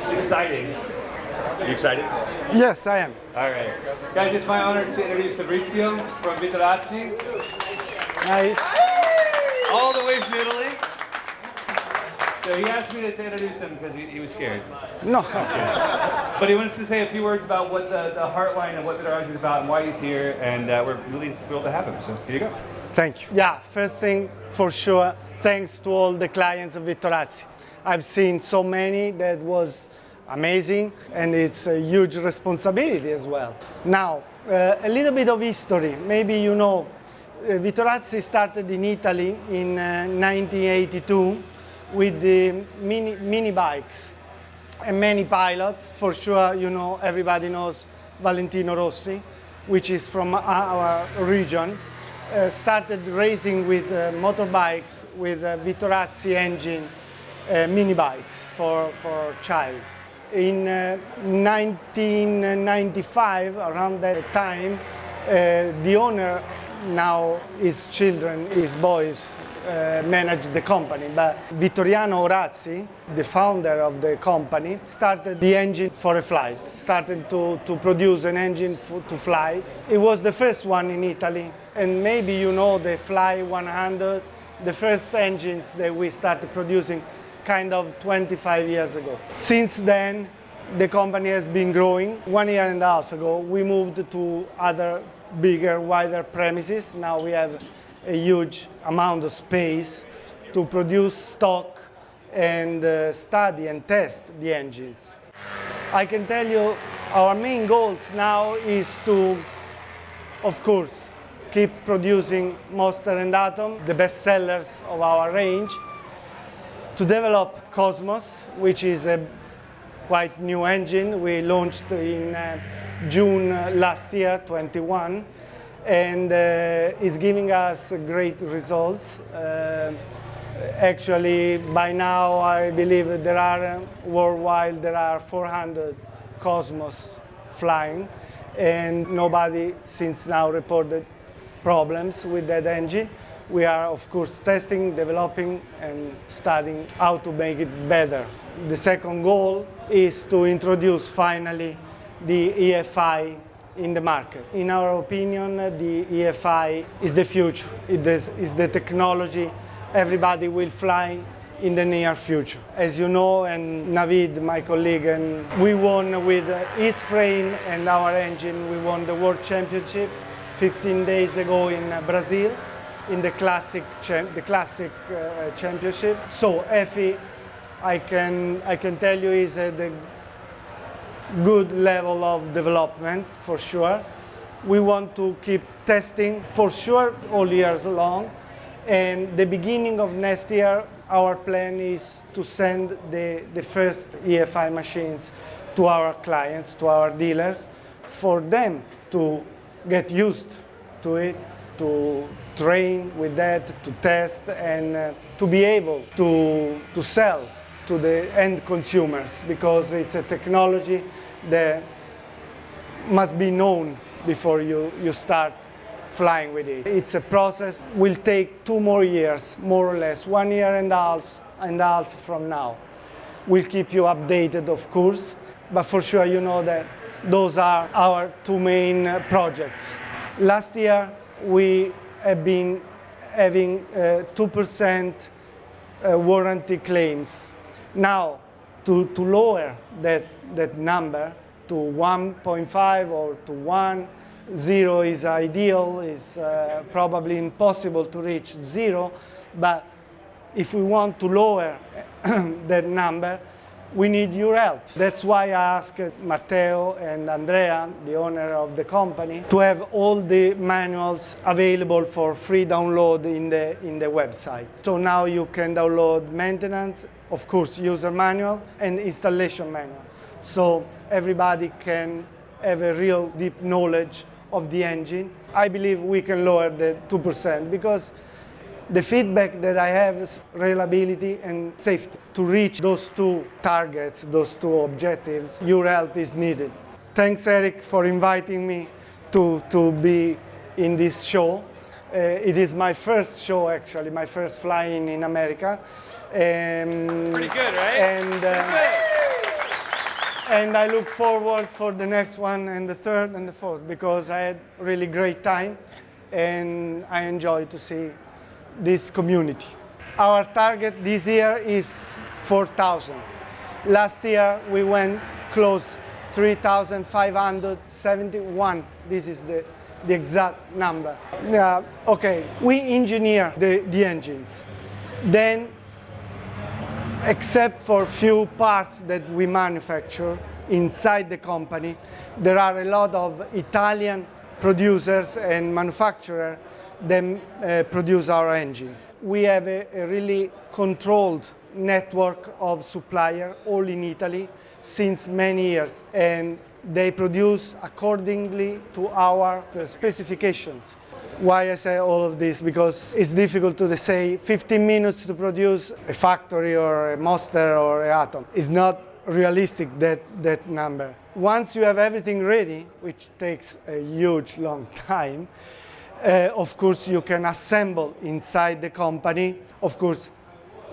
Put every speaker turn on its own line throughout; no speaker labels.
It's exciting. You excited?
Yes, I am.
All right. Guys, it's my honor to introduce Fabrizio from Vittorazi.
Nice.
All the way from Italy. So he asked me to introduce him because he was scared.
No.
But he wants to say a few words about what the heartline of what Vittorazi is about and why he's here, and we're really thrilled to have him. So here you go.
Thank you. Yeah, first thing for sure, thanks to all the clients of Vittorazi. I've seen so many that was amazing, and it's a huge responsibility as well. Now, a little bit of history. Maybe you know, Vittorazi started in Italy in 1982 with the mini bikes and many pilots. For sure, you know, everybody knows Valentino Rossi, which is from our region. Started racing with motorbikes with Vittorazi engine mini bikes for child. In 1995, around that time, the owner, now his children, his boys, managed the company. But Vittoriano Orazzi, the founder of the company, started the engine for a flight, started to produce an engine to fly. It was the first one in Italy. And maybe you know the Fly 100, the first engines that we started producing kind of 25 years ago. Since then, the company has been growing. 1.5 years ago, we moved to other bigger, wider premises. Now we have a huge amount of space to produce stock and study and test the engines. I can tell you our main goals now is to, of course, keep producing Monster and Atom, the best sellers of our range, to develop Cosmos, which is a quite new engine. We launched in June last year, 21, and is giving us great results. Actually, by now, I believe there are worldwide, there are 400 Cosmos flying, and nobody since now reported problems with that engine. We are, of course, testing, developing, and studying how to make it better. The second goal is to introduce finally the EFI in the market. In our opinion, the EFI is the future. It is the technology everybody will fly in the near future. As you know, and Navid, my colleague, and we won with his frame and our engine, we won the World Championship 15 days ago in Brazil, in the classic championship. So EFI, I can tell you, is at a good level of development for sure. We want to keep testing for sure all years long, and the beginning of next year our plan is to send the first EFI machines to our clients, to our dealers, for them to get used to it, to train with that, to test, and to be able to sell to the end consumers, because it's a technology that must be known before you start flying with it. It's a process, will take 2 more years, more or less, 1.5 years from now. We'll keep you updated, of course, but for sure you know that those are our 2 main projects. Last year we have been having 2% warranty claims. Now, to lower that number to 1.5 or to 1, 0 is ideal, is probably impossible to reach 0, but if we want to lower that number, we need your help. That's why I asked Matteo and Andrea, the owner of the company, to have all the manuals available for free download in the website. So now you can download maintenance, of course, user manual and installation manual. So everybody can have a real deep knowledge of the engine. I believe we can lower the 2% because the feedback that I have is reliability and safety. To reach those 2 targets, those 2 objectives, your help is needed. Thanks, Eric, for inviting me to be in this show. It is my first show, actually, my first flying in America.
Pretty good, right?
And
Pretty good.
And I look forward for the next one and the third and the fourth because I had really great time and I enjoy to see this community. Our target this year is 4,000. Last year we went close 3,571. This is the exact number. Yeah, okay, we engineer the engines. Then, except for few parts that we manufacture inside the company, there are a lot of Italian producers and manufacturers that produce our engine. We have a really controlled network of suppliers all in Italy since many years, and they produce accordingly to our specifications. Why I say all of this? Because it's difficult to say 15 minutes to produce a factory or a Monster or an Atom. It's not realistic, that number. Once you have everything ready, which takes a huge long time, of course you can assemble inside the company. Of course,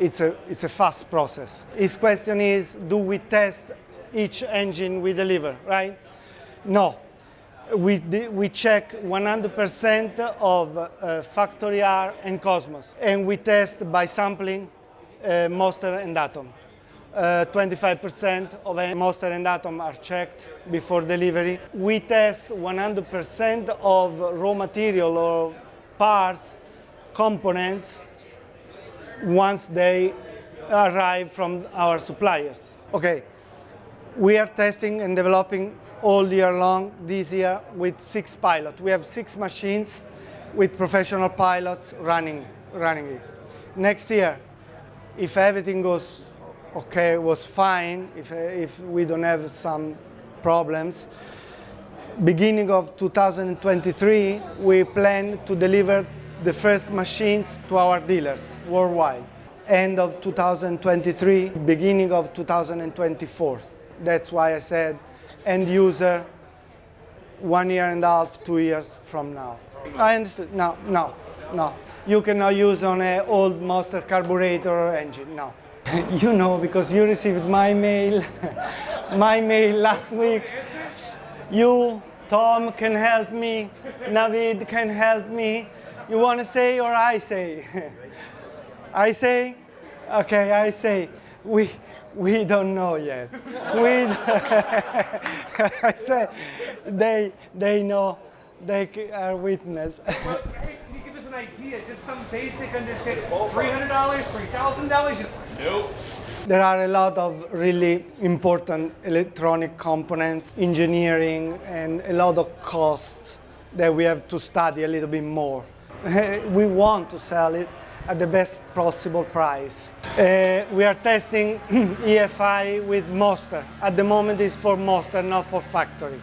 it's a fast process. His question is, do we test each engine we deliver, right? No. We check 100% of Factory R and Cosmos, and we test by sampling Monster and Atom. 25% of Monster and Atom are checked before delivery. We test 100% of raw material or parts, components, once they arrive from our suppliers. Okay, we are testing and developing all year long this year with 6 pilots. We have 6 machines with professional pilots running it. Next year, if everything goes okay, was fine, if we don't have some problems, beginning of 2023, we plan to deliver the first machines to our dealers worldwide. End of 2023, beginning of 2024. That's why I said end user 1 year and a half, 2 years from now. I understood. No. You cannot use on an old Monster carburetor engine, no. You know, because you received my mail, last week. You, Tom, can help me. Navid can help me. You want to say or I say? I say? Okay, I say. We don't know yet. I say they know, they are witness.
Well, hey, can you give us an idea? Just some basic understanding. $300, $3,000? Just nope.
There are a lot of really important electronic components, engineering, and a lot of costs that we have to study a little bit more. We want to sell it at the best possible price. We are testing EFI with Monster. At the moment it's for Monster, not for factory.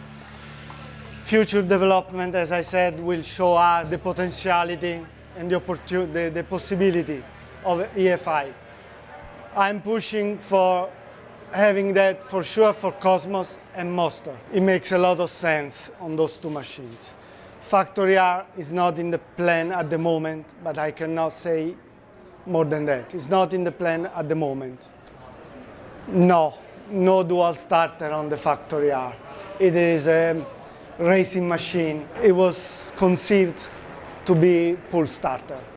Future development, as I said, will show us the potentiality and the possibility of EFI. I'm pushing for having that for sure for Cosmos and Monster. It makes a lot of sense on those 2 machines. Factory R is not in the plan at the moment, but I cannot say more than that. It's not in the plan at the moment. No dual starter on the Factory R. It is a racing machine. It was conceived to be pull starter.